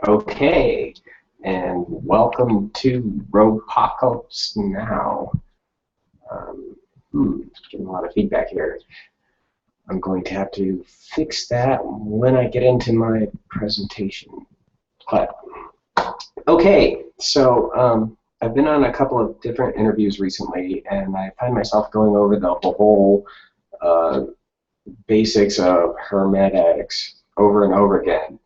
Okay, and welcome to ROpocalypse now. Getting a lot of feedback here. I'm going to have to fix that when I get into my presentation. But okay, so I've been on a couple of different interviews recently, and I find myself going over the whole basics of hermetics over and over again.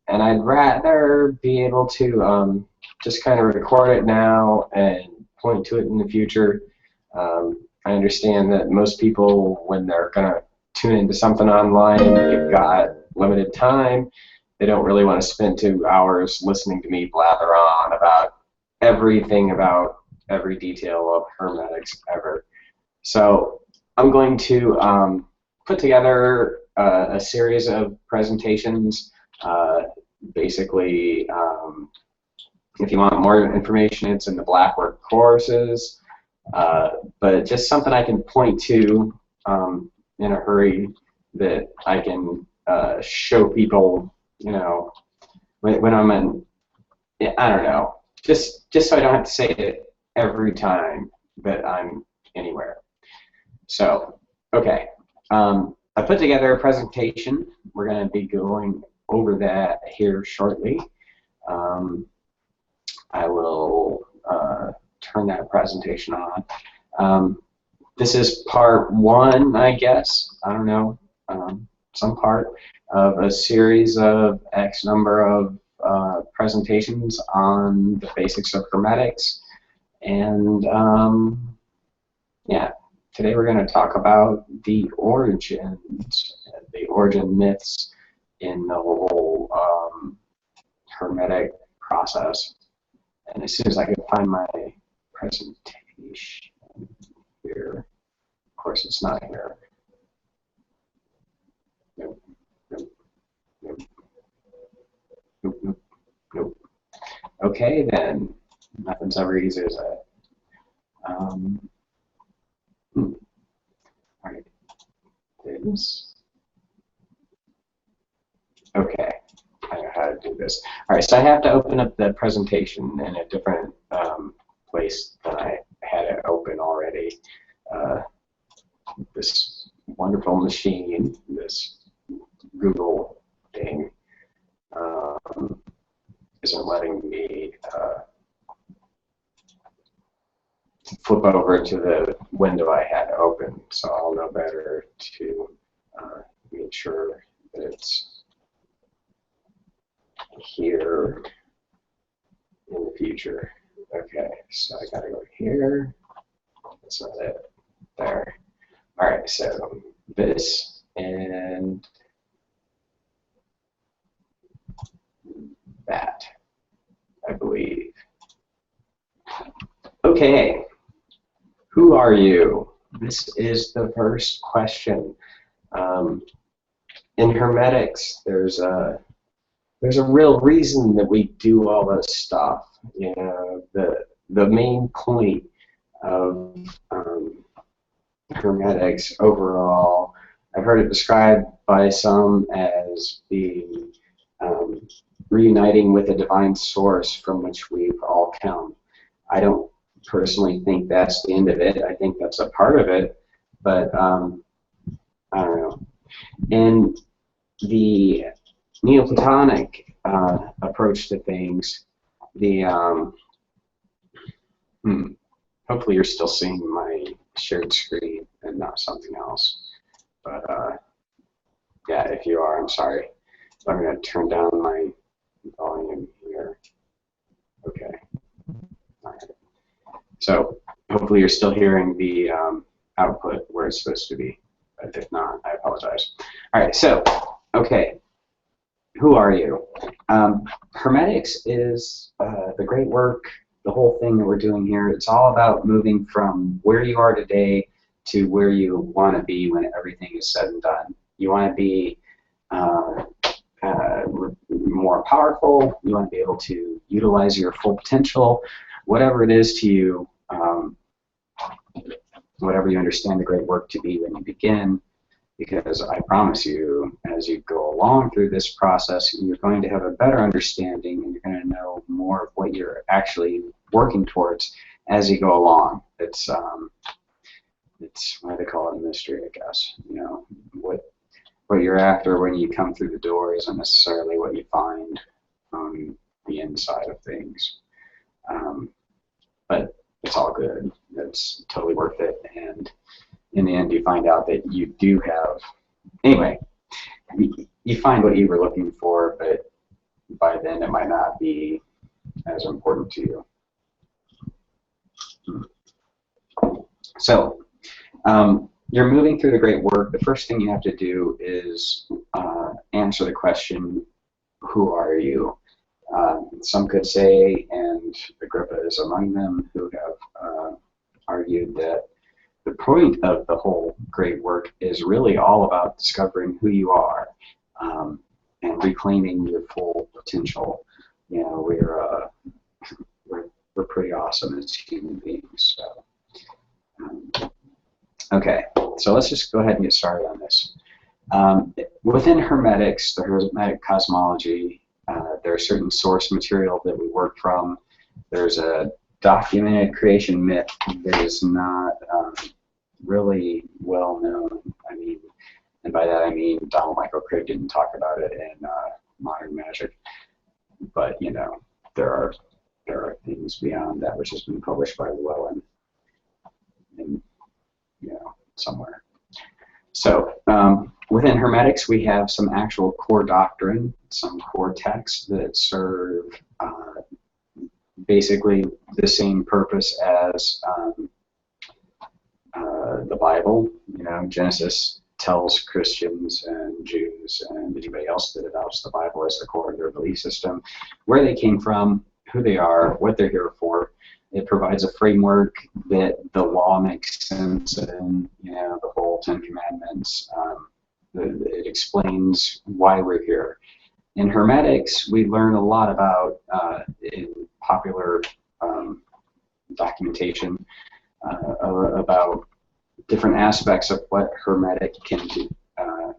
And I'd rather be able to just kind of record it now and point to it in the future. I understand that most people, when they're going to tune into something online, they've got limited time. They don't really want to spend 2 hours listening to me blather on about everything about every detail of hermetics ever. So I'm going to put together a series of presentations. Basically, if you want more information, it's in the Blackwork courses, but just something I can point to in a hurry that I can show people, you know, when I'm in, I don't know, just so I don't have to say it every time that I'm anywhere. So, okay, I put together a presentation. We're going to be going over that here shortly. I will turn that presentation on. This is part one, I guess. I don't know, some part of a series of X number of presentations on the basics of hermetics. And yeah, today we're going to talk about the origin myths in the whole hermetic process. And as soon as I can find my presentation here, of course it's not here. Nope, nope, nope, nope, nope, nope. Okay then, nothing's ever easy as that. All right, this. Okay, I know how to do this. All right, so I have to open up the presentation in a different place than I had it open already. This wonderful machine, this Google thing, isn't letting me flip over to the window I had open, so I'll know better to make sure that it's here in the future. Okay, so I gotta go here. That's not it. There. Alright, so this and that, I believe. Okay, who are you? This is the first question. In hermetics, there's a real reason that we do all this stuff. You know, the main point of hermetics overall, I've heard it described by some as being reuniting with a divine source from which we've all come. I don't personally think that's the end of it. I think that's a part of it, but I don't know. And the Neoplatonic approach to things, the hopefully you're still seeing my shared screen and not something else, but yeah, if you are, I'm sorry. I'm going to turn down my volume here. Okay. All right. So hopefully you're still hearing the output where it's supposed to be, but if not, I apologize. All right, so okay. Who are you? Hermetics is the great work, the whole thing that we're doing here. It's all about moving from where you are today to where you want to be when everything is said and done. You want to be more powerful. You want to be able to utilize your full potential, whatever it is to you, whatever you understand the great work to be when you begin. because I promise you, as you go along through this process, you're going to have a better understanding, and you're going to know more of what you're actually working towards as you go along. It's why they call it a mystery, I guess. You know, what you're after when you come through the door isn't necessarily what you find on the inside of things. But it's all good. It's totally worth it. And in the end, you find out that you do have, anyway, you find what you were looking for, but by then it might not be as important to you. So, you're moving through the great work. The first thing you have to do is answer the question, who are you? Some could say, and Agrippa is among them, who have argued that the point of the whole great work is really all about discovering who you are and reclaiming your full potential. You know, we're pretty awesome as human beings. So, okay, so let's just go ahead and get started on this. Within Hermetics, the Hermetic cosmology, there's certain source material that we work from. There's a documented creation myth that is not really well known. I mean, and by that I mean Donald Michael Crick didn't talk about it in Modern Magic, but you know, there are things beyond that which has been published by Llewellyn in, you know, somewhere. So within Hermetics, we have some actual core doctrine, some core texts that serve basically the same purpose as the Bible. You know, Genesis tells Christians and Jews and anybody else that adopts the Bible as the core of their belief system where they came from, who they are, what they're here for. It provides a framework that the law makes sense in, you know, the whole Ten Commandments. It explains why we're here. In Hermetics, we learn a lot about, in popular documentation, about different aspects of what Hermetic can do,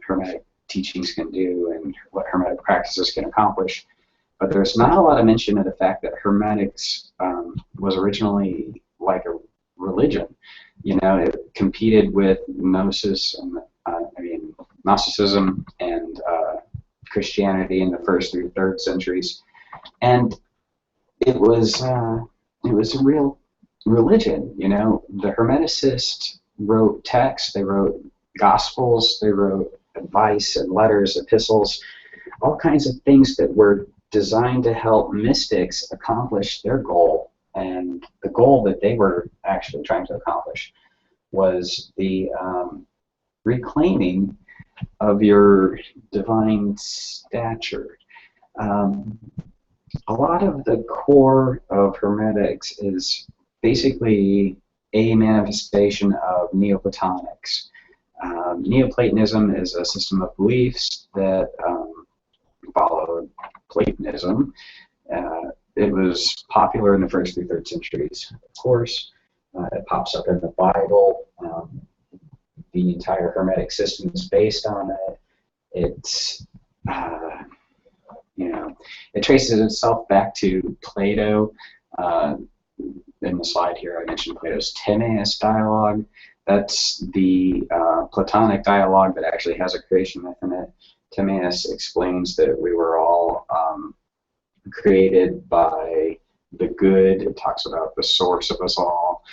Hermetic teachings can do, and what Hermetic practices can accomplish. But there's not a lot of mention of the fact that Hermetics was originally like a religion. You know, it competed with Gnosis and Gnosticism and Christianity in the 1st through 3rd centuries, and it was a real religion. You know, the Hermeticists wrote texts, they wrote gospels, they wrote advice and letters, epistles, all kinds of things that were designed to help mystics accomplish their goal. And the goal that they were actually trying to accomplish was the reclaiming of your divine stature. A lot of the core of Hermetics is basically a manifestation of Neoplatonics. Neoplatonism is a system of beliefs that followed Platonism. It was popular in the 1st through 3rd centuries, of course. It pops up in the Bible. The entire Hermetic system is based on it. It's, you know, it traces itself back to Plato. In the slide here, I mentioned Plato's Timaeus dialogue. That's the Platonic dialogue that actually has a creation myth in it. Timaeus explains that we were all created by the good. It talks about the source of us all.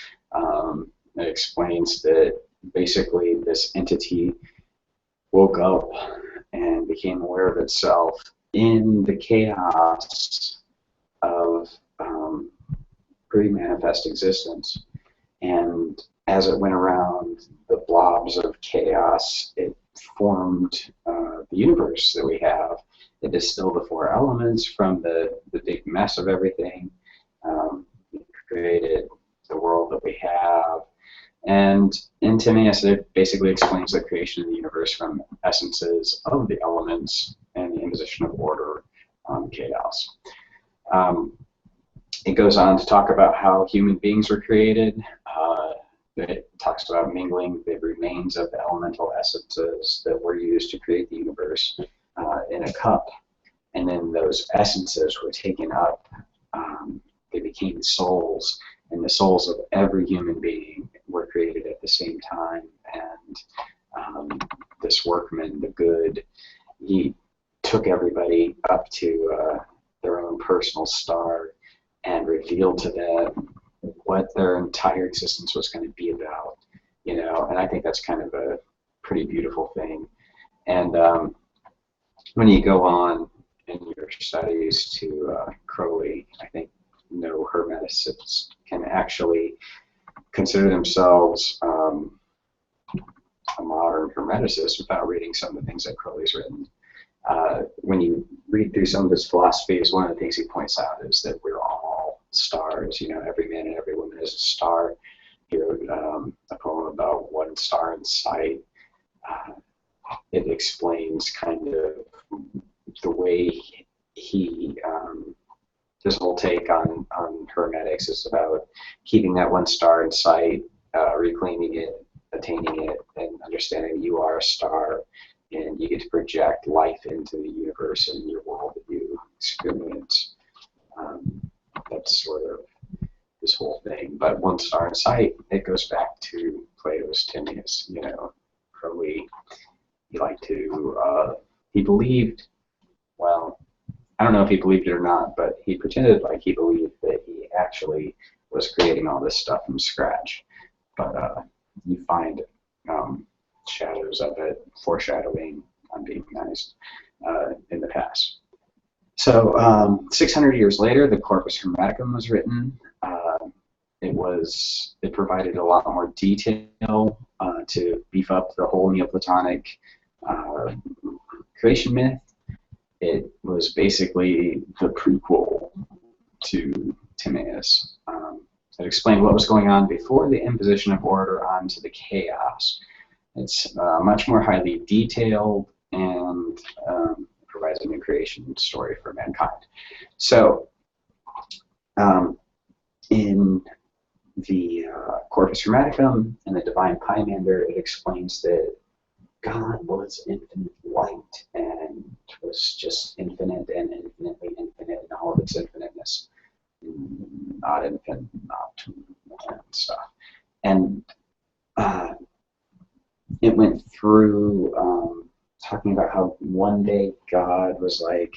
It explains that basically this entity woke up and became aware of itself in the chaos of pre-manifest existence. And as it went around the blobs of chaos, it formed the universe that we have. It distilled the 4 elements from the big mess of everything. It created the world that we have. And in Timaeus, it basically explains the creation of the universe from essences of the elements and the imposition of order on chaos. It goes on to talk about how human beings were created. it talks about mingling the remains of the elemental essences that were used to create the universe in a cup. And then those essences were taken up. They became souls, and the souls of every human being were created at the same time. And this workman, the good, he took everybody up to their own personal star and revealed to them what their entire existence was going to be about, you know. And I think that's kind of a pretty beautiful thing. And when you go on in your studies to Crowley, I think no hermeticists can actually consider themselves a modern hermeticist without reading some of the things that Crowley's written. When you read through some of his philosophies, one of the things he points out is that we're all stars. You know, every man and every woman is a star. He wrote a poem about one star in sight. It explains kind of the way he his whole take on hermetics is about keeping that one star in sight, reclaiming it, attaining it, and understanding that you are a star, and you get to project life into the universe and your world that you experience. That's sort of this whole thing. But one star in sight, it goes back to Plato's Timaeus. You know, Crowley, he liked to, he believed, well, I don't know if he believed it or not, but he pretended like he believed that he actually was creating all this stuff from scratch. But you find shadows of it, foreshadowing, I'm being nice, in the past. So 600 years later, the Corpus Hermeticum was written. It provided a lot more detail to beef up the whole Neoplatonic creation myth. It was basically the prequel to Timaeus. It explained what was going on before the imposition of order onto the chaos. It's much more highly detailed and provides a new creation story for mankind. So in the Corpus Hermeticum and the Divine Pymander, it explains that God was infinite light and was just infinite and infinitely infinite in all of its infiniteness. Not infinite, not and stuff. And it went through talking about how one day God was like,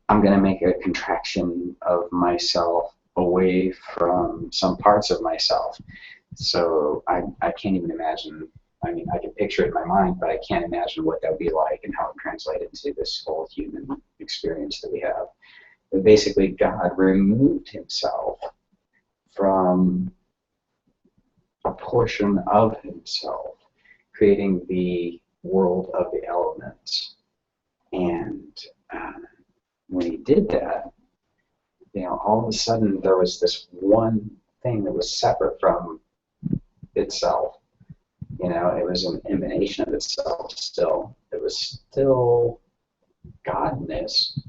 I'm going to make a contraction of myself away from some parts of myself. So I can't even imagine. I mean, I can picture it in my mind, but I can't imagine what that would be like and how it translated to this whole human experience that we have. But basically, God removed himself from a portion of himself, creating the world of the elements. And when he did that, you know, all of a sudden there was this one thing that was separate from itself. You know, it was an emanation of itself still. It was still Godness,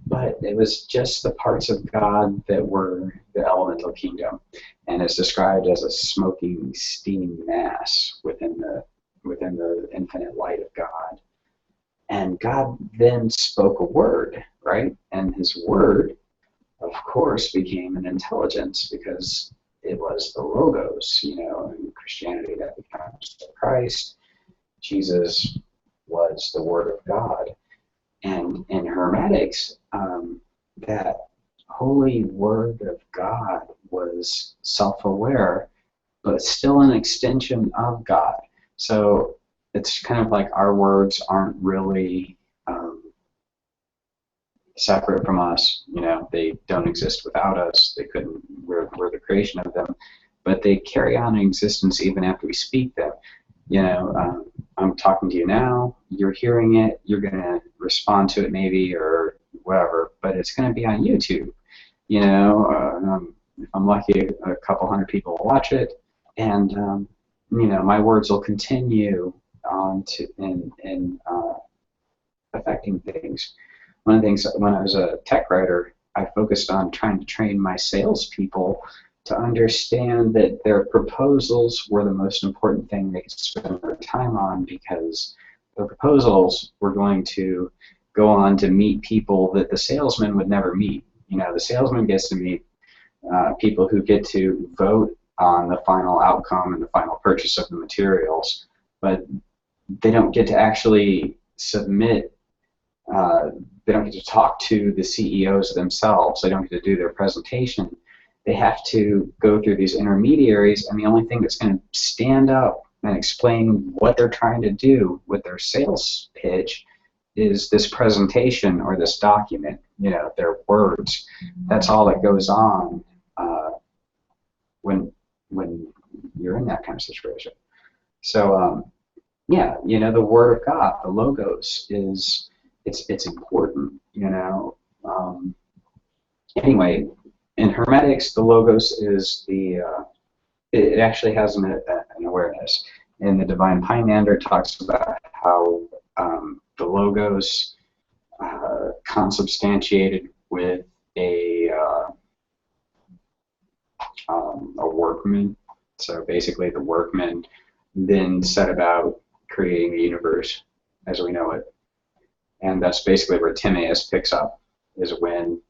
but it was just the parts of God that were the elemental kingdom, and it's described as a smoking, steaming mass within the infinite light of God. And God then spoke a word, right? And his word, of course, became an intelligence because it was the Logos, you know, in Christianity that becomes the Christ. Jesus was the Word of God. And in Hermetics, that holy Word of God was self-aware, but still an extension of God. So it's kind of like our words aren't really separate from us. You know, they don't exist without us. They couldn't. We're the creation of them, but they carry on in existence even after we speak them. You know, I'm talking to you now. You're hearing it. You're gonna respond to it maybe or whatever, but it's gonna be on YouTube. You know, if I'm lucky, a couple hundred people will watch it, and you know, my words will continue on to in affecting things. One of the things when I was a tech writer, I focused on trying to train my salespeople to understand that their proposals were the most important thing they could spend their time on, because the proposals were going to go on to meet people that the salesman would never meet. You know, the salesman gets to meet people who get to vote on the final outcome and the final purchase of the materials, but they don't get to actually submit, they don't get to talk to the CEOs themselves, they don't get to do their presentation. They have to go through these intermediaries, and the only thing that's going to stand up and explain what they're trying to do with their sales pitch is this presentation or this document, you know, their words. That's all that goes on when you're in that kind of situation. So yeah, you know, the Word of God, the Logos, is it's important, you know. Anyway, in Hermetics, the Logos is the it actually has an awareness. And the Divine Pymander talks about how the Logos consubstantiated with a workman. So basically, the workman then set about creating the universe as we know it. And that's basically where Timaeus picks up, is when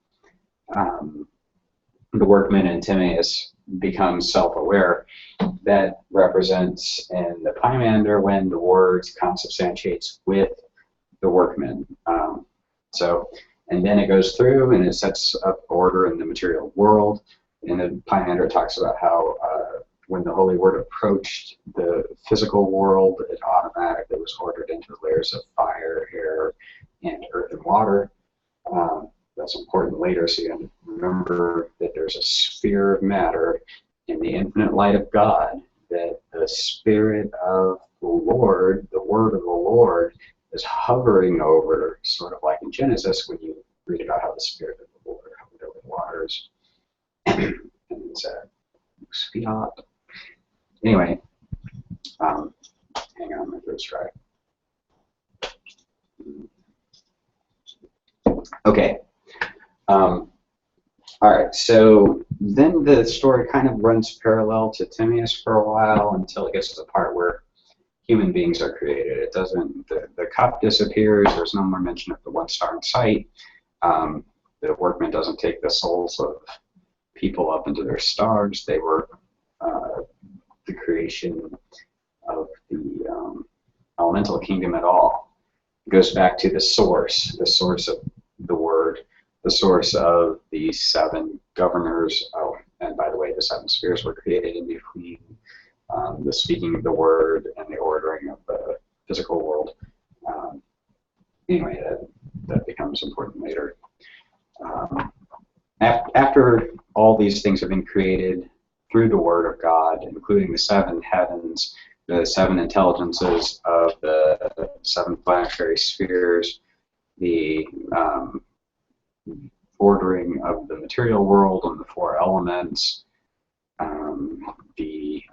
the workman and Timaeus become self-aware. That represents in the Pymander when the word consubstantiates with the workman. And then it goes through and it sets up order in the material world. And the Pymander talks about how when the Holy Word approached the physical world, it automatically was ordered into layers of fire, air, and earth and water. That's important later, so you have to remember that there's a sphere of matter in the infinite light of God, that the Spirit of the Lord, the Word of the Lord, is hovering over, sort of like in Genesis when you read about how the Spirit of the Lord hovered over the waters. And it's fiat. Anyway, hang on, my throat's dry. Okay. All right, so then the story kind of runs parallel to Timaeus for a while until it gets to the part where human beings are created. It doesn't, the cup disappears, there's no more mention of the one star in sight. The workman doesn't take the souls of people up into their stars. They were the creation of the elemental kingdom at all. It goes back to the source of the word, the source of the seven governors. Oh, and by the way, the seven spheres were created in between the speaking of the word and the ordering of the physical world. Anyway, that becomes important later. After all these things have been created through the Word of God, including the seven heavens, the seven intelligences of the seven planetary spheres, the ordering of the material world and the four elements, the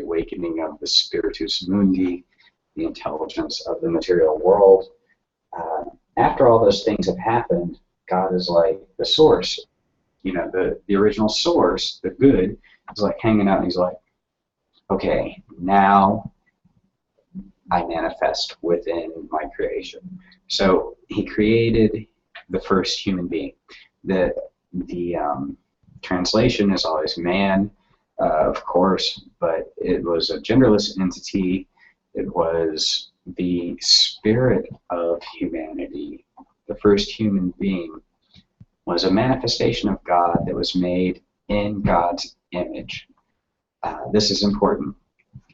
awakening of the Spiritus Mundi, the intelligence of the material world. After all those things have happened, God is like the source. You know, the original source, the good, is like hanging out and he's like, okay, now I manifest within my creation. So he created the first human being. The translation is always man, of course, but it was a genderless entity. It was the spirit of humanity. The first human being was a manifestation of God that was made in God's image. This is important.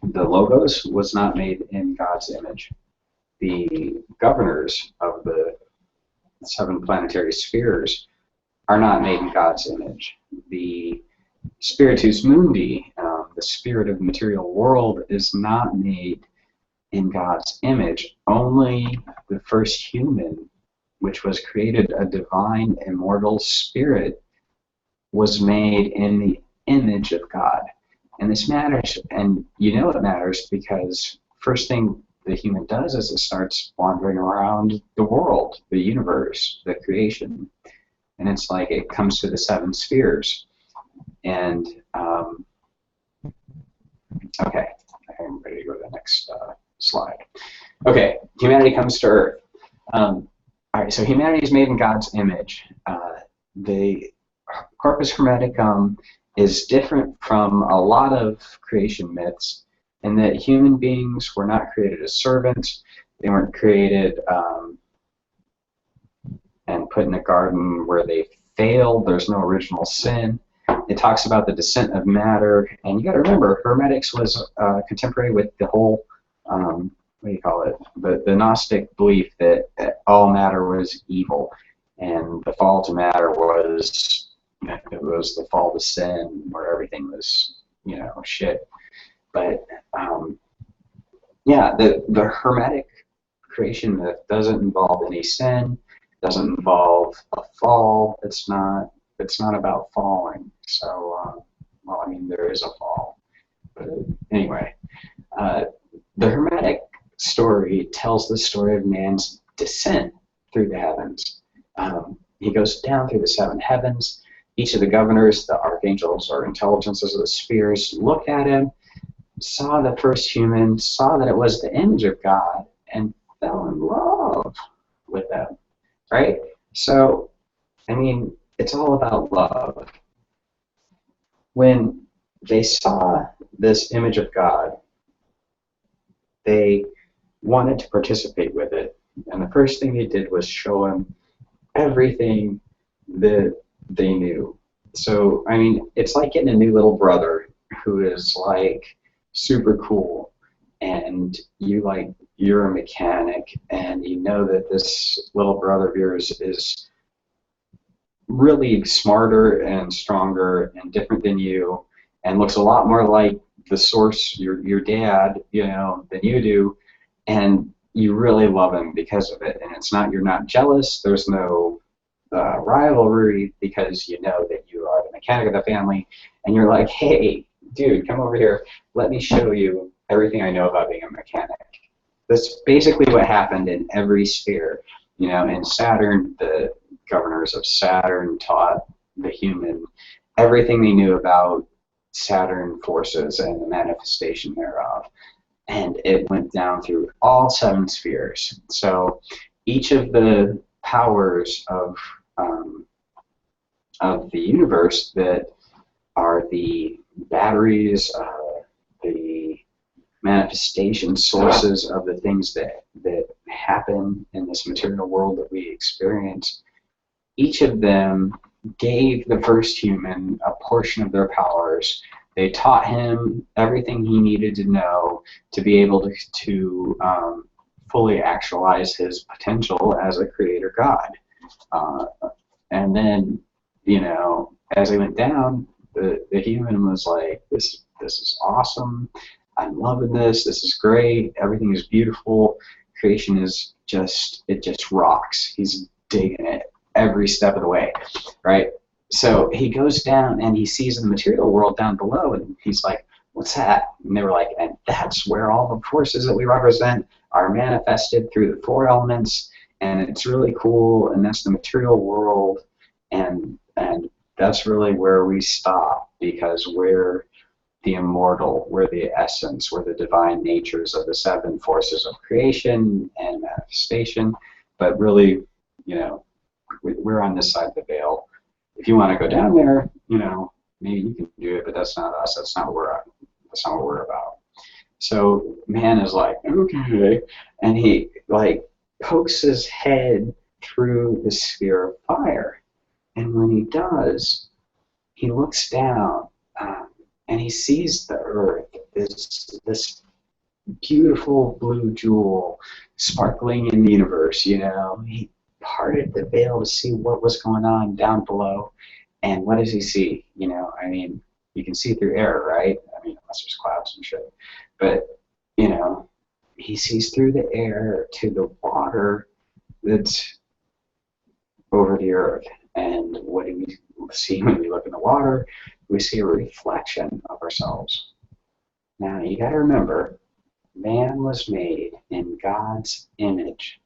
The Logos was not made in God's image. The governors of the seven planetary spheres are not made in God's image. The Spiritus Mundi, the spirit of the material world, is not made in God's image. Only the first human, which was created a divine, immortal spirit, was made in the image of God. And this matters, and you know it matters because first thing the human does is it starts wandering around the world, the universe, the creation. And it's like it comes to the seven spheres. And okay, I'm ready to go to the next slide. Okay, humanity comes to Earth. All right, so humanity is made in God's image. The Corpus Hermeticum is different from a lot of creation myths in that human beings were not created as servants. They weren't created and put in a garden where they failed. There's no original sin. It talks about the descent of matter, and you got to remember, hermetics was contemporary with the whole, what do you call it, the Gnostic belief that all matter was evil, and the fall to matter was the fall to sin, where everything was, you know, shit. But yeah, the hermetic creation myth doesn't involve any sin, doesn't involve a fall. It's not about falling. So, well, I mean, there is a fall. But anyway, the Hermetic story tells the story of man's descent through the heavens. He goes down through the seven heavens. Each of the governors, the archangels or intelligences of the spheres, looked at him, saw the first human, saw that it was the image of God, and fell in love with them, right? So, I mean, it's all about love. When they saw this image of God, they wanted to participate with it. And the first thing they did was show him everything that they knew. So, I mean, it's like getting a new little brother who is like super cool, and you're a mechanic, and you know that this little brother of yours is really smarter and stronger and different than you, and looks a lot more like the source, your dad, you know, than you do, and you really love him because of it. And it's not, you're not jealous. There's no rivalry, because you know that you are the mechanic of the family, and you're like, hey, dude, come over here. Let me show you everything I know about being a mechanic. That's basically what happened in every sphere. You know, in Saturn, the governors of Saturn taught the human everything they knew about Saturn forces and the manifestation thereof. And it went down through all seven spheres. So each of the powers of the universe that are the batteries, the manifestation sources of the things that happen in this material world that we experience, each of them gave the first human a portion of their powers. They taught him everything he needed to know to be able to fully actualize his potential as a creator god. And then, you know, as he went down, the human was like, this is awesome. I'm loving this. This is great. Everything is beautiful. Creation is just, it just rocks. He's digging it every step of the way, right? So he goes down and he sees the material world down below, and he's like, what's that? And they were like, and that's where all the forces that we represent are manifested through the four elements, and it's really cool, and that's the material world, and that's really where we stop, because we're the immortal, we're the essence, we're the divine natures of the seven forces of creation and manifestation. But really, you know, we're on this side of the veil. If you want to go down there, you know, maybe you can do it, but that's not us. That's not what we're about. So man is like, okay, and he like pokes his head through the sphere of fire, and when he does, he looks down and he sees the earth, this beautiful blue jewel sparkling in the universe. You know, he parted the veil to see what was going on down below, and what does he see? You know, I mean, you can see through air, right? I mean, unless there's clouds and shit. But, you know, he sees through the air to the water that's over the earth. And what do we see when we look in the water? We see a reflection of ourselves. Now, you got to remember, man was made in God's image.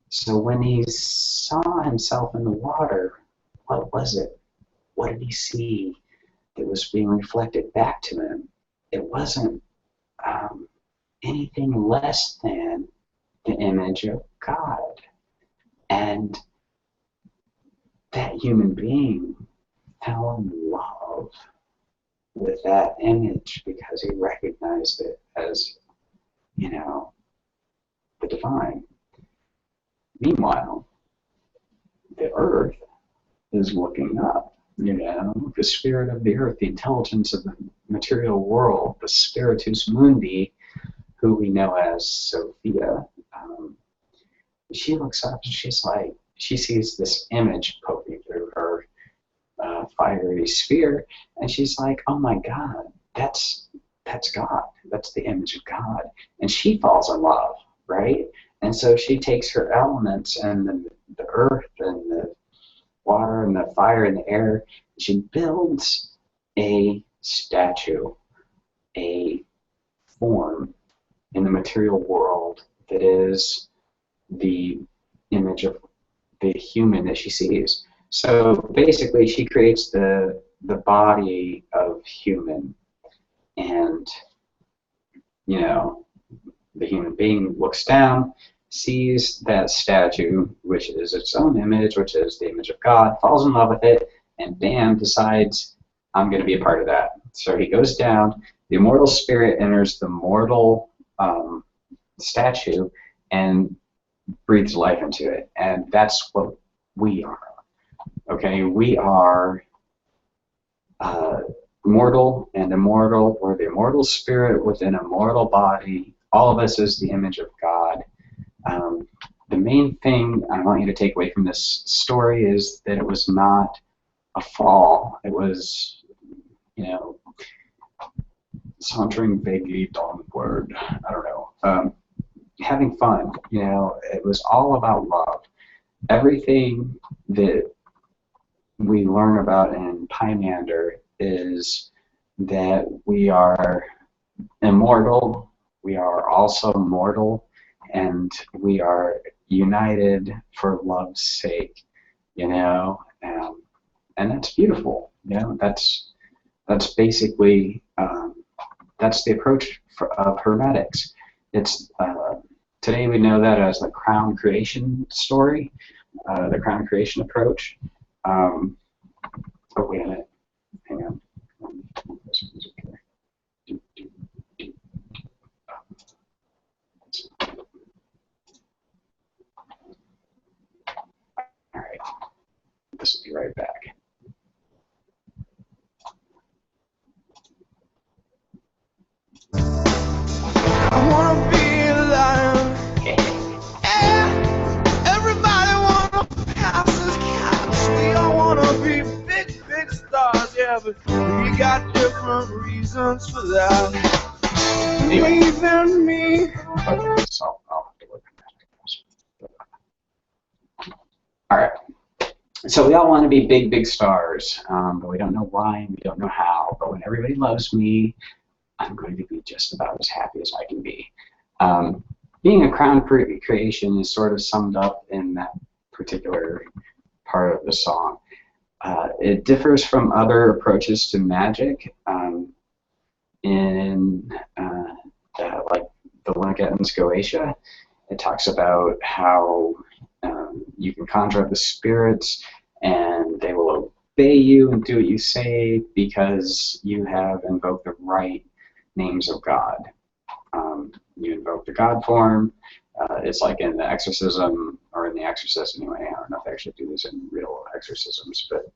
So when he saw himself in the water, what was it? What did he see? that was being reflected back to him, it wasn't anything less than the image of God. And that human being fell in love with that image because he recognized it as, you know, the divine. Meanwhile, the earth is looking up, you know, the spirit of the earth, the intelligence of the material world, the spiritus mundi, who we know as Sophia. She looks up and she's like, she sees this image poking through her fiery sphere, and she's like, oh my God, that's God. That's the image of God. And she falls in love, right? And so she takes her elements and the earth and the water and the fire and the air, and she builds a statue, a form in the material world that is the image of the human that she sees. So basically, she creates the body of human, and you know, the human being looks down, sees that statue, which is its own image, which is the image of God, falls in love with it, and bam, decides, I'm going to be a part of that. So he goes down, the immortal spirit enters the mortal statue and breathes life into it. And that's what we are. Okay, we are mortal and immortal. We're the immortal spirit within a mortal body. All of us is the image of God. The main thing I want you to take away from this story is that it was not a fall. It was, you know, sauntering vaguely downward. I don't know. Having fun. You know, it was all about love. Everything that we learn about in Pymander is that we are immortal, we are also mortal, and we are united for love's sake, you know, and that's beautiful, you know, that's basically, that's the approach of hermetics. It's, today we know that as the crown creation story, the crown creation approach. Oh, wait a minute. Hang on. All right. This will be right back. I wanna be alive. Yeah. Everybody wanna pass as cats. We all wanna be big, big stars. Yeah, but we got different reasons for that. Believe in me. Okay, so I'll have to look at that. All right. So we all want to be big, big stars, but we don't know why and we don't know how. But when everybody loves me, I'm going to be just about as happy as I can be. Being a crown creation is sort of summed up in that particular part of the song. It differs from other approaches to magic in like the Legaton's Goetia. It talks about how you can conjure up the spirits and they will obey you and do what you say because you have invoked the right names of God. You invoke the God form. It's like in the exorcism, or in the Exorcist anyway. I don't know if they actually do this in real exorcisms, but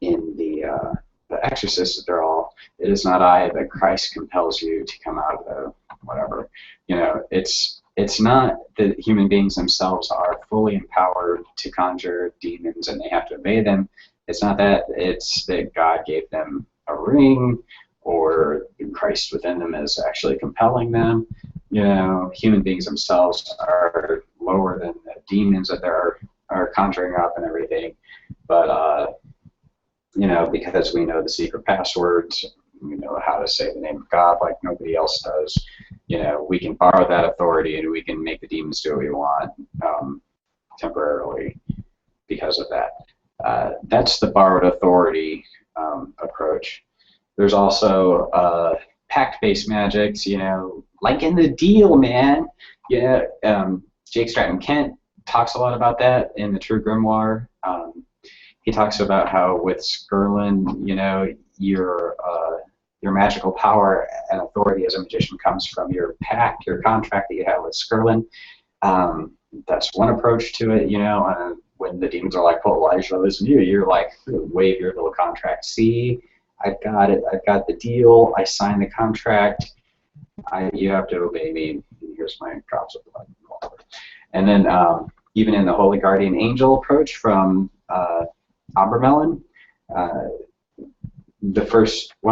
in the Exorcist, they're all, it is not I, but Christ compels you to come out of the whatever. You know, it's not that human beings themselves are fully empowered to conjure demons and they have to obey them. It's not that. It's that God gave them a ring, or Christ within them is actually compelling them. You know, human beings themselves are lower than the demons that are conjuring up and everything. But, you know, because we know the secret passwords, we know how to say the name of God like nobody else does, you know, we can borrow that authority and we can make the demons do what we want temporarily because of that. That's the borrowed authority approach. There's also pact-based magics, you know, like in the deal, man. Yeah, Jake Stratton Kent talks a lot about that in the True Grimoire. He talks about how with Skirlin, you know, your magical power and authority as a magician comes from your pact, your contract that you have with Skirlin. That's one approach to it, you know. When the demons are like, "Oh, well, I should listen to you," you're like, wave your little contract. See, I've got it. I've got the deal. I signed the contract. You have to obey me. Here's my drops of blood. And then even in the Holy Guardian Angel approach from Obermelin, one of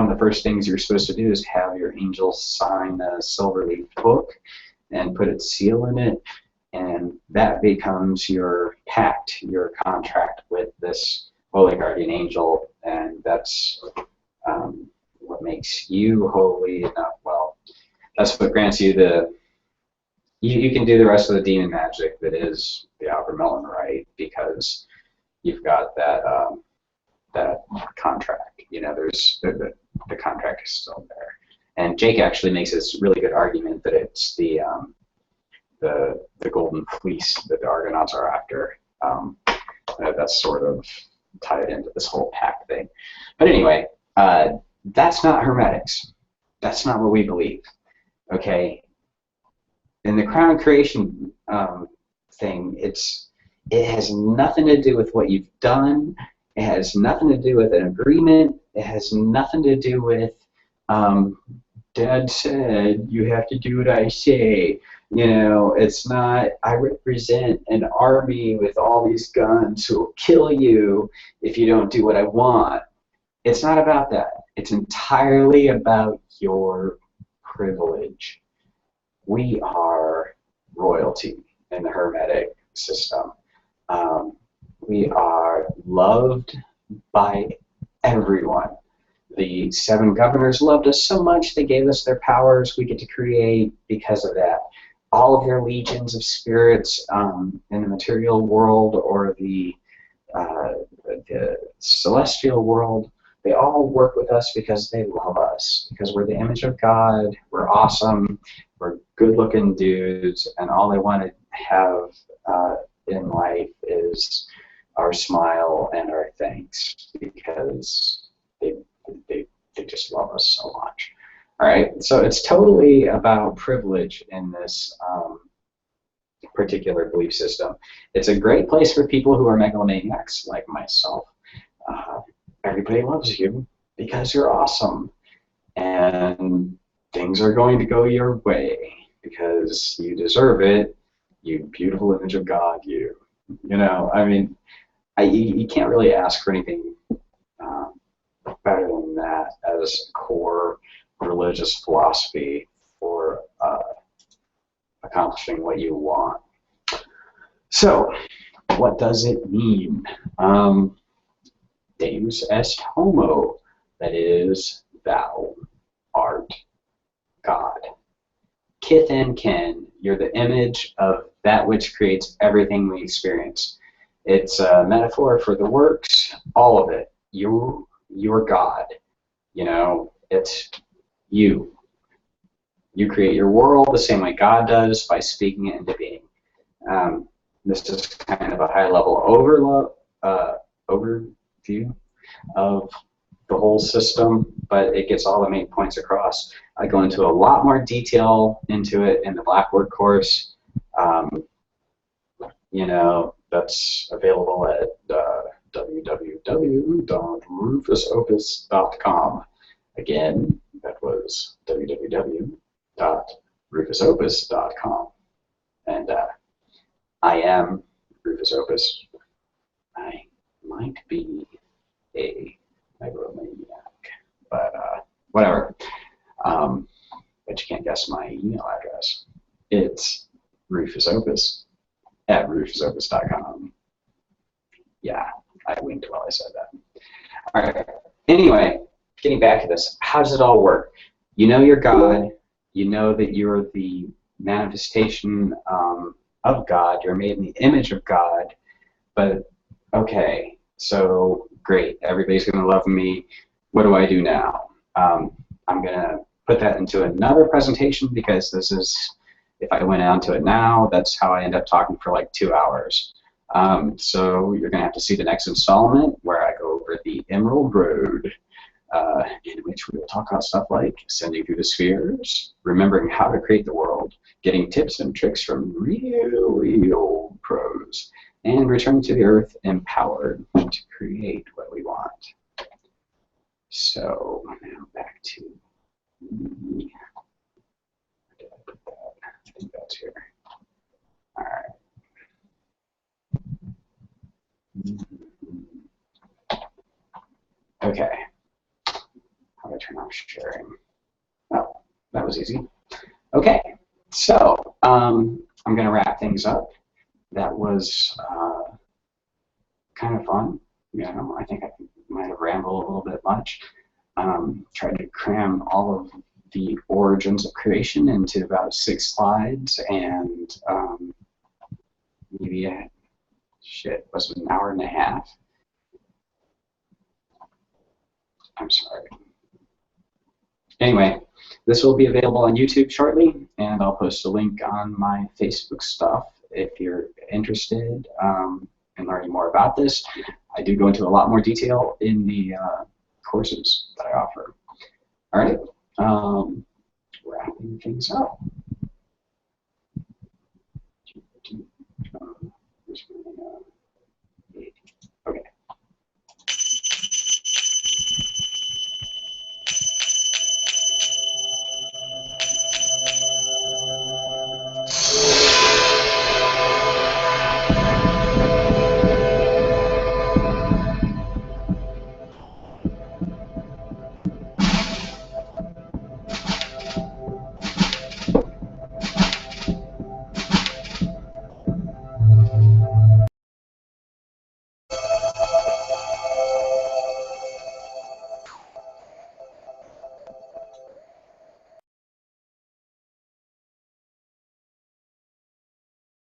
the first things you're supposed to do is have your angel sign a silver leaf book and put its seal in it, and that becomes your pact, your contract with this Holy Guardian Angel, and that's what makes you holy enough. Well, that's what grants you the. You can do the rest of the demon magic that is the Obermelin, right? Because you've got that that contract. You know, there's the contract is still there. And Jake actually makes this really good argument that it's the golden fleece that the Argonauts are after. That's sort of tied into this whole pact thing. But anyway, that's not hermetics. That's not what we believe. Okay. In the crown creation thing, it has nothing to do with what you've done. It has nothing to do with an agreement. It has nothing to do with Dad said you have to do what I say. You know, it's not, I represent an army with all these guns who will kill you if you don't do what I want. It's not about that. It's entirely about your privilege. We are royalty in the Hermetic system. We are loved by everyone. The 7 governors loved us so much they gave us their powers we get to create because of that. All of their legions of spirits in the material world or the celestial world, they all work with us because they love us, because we're the image of God, we're awesome, we're good-looking dudes, and all they want to have in life is our smile and our thanks, because they just love us so much. All right, so it's totally about privilege in this particular belief system. It's a great place for people who are megalomaniacs like myself. Everybody loves you because you're awesome, and things are going to go your way because you deserve it, you beautiful image of God, you. You know, I mean, you can't really ask for anything better than that as a core religious philosophy for accomplishing what you want. So, what does it mean? Deus est homo, that is, thou art God. Kith and kin, you're the image of that which creates everything we experience. It's a metaphor for the works, all of it. You're God. You know, it's you. You create your world the same way God does by speaking it into being. This is kind of a high-level overview of the whole system, but it gets all the main points across. I go into a lot more detail into it in the Blackboard course. You know, that's available at www.rufusopus.com. Again, that was www.rufusopus.com. And I am Rufus Opus. I might be a megalomaniac, but whatever. But you can't guess my email address. It's rufusopus@rufusopus.com. Yeah, I winked while I said that. All right. Anyway, getting back to this, how does it all work? You know you're God. You know that you're the manifestation of God. You're made in the image of God. But, okay, so great. Everybody's going to love me. What do I do now? I'm going to put that into another presentation because this is, if I went on to it now, that's how I end up talking for like 2 hours. So you're going to have to see the next installment where I go over the Emerald Road, in which we will talk about stuff like ascending through the spheres, remembering how to create the world, getting tips and tricks from real pros, and returning to the earth empowered to create what we want. So now back to me. Where did I put that? I think that's here. All right. Okay. How do I turn off sharing? Oh, that was easy. Okay, so I'm going to wrap things up. That was kind of fun. You know, I think I might have rambled a little bit much. Tried to cram all of the origins of creation into about 6 slides, and maybe was it an hour and a half? I'm sorry. Anyway, this will be available on YouTube shortly, and I'll post a link on my Facebook stuff if you're interested in learning more about this. I do go into a lot more detail in the courses that I offer. All right, wrapping things up.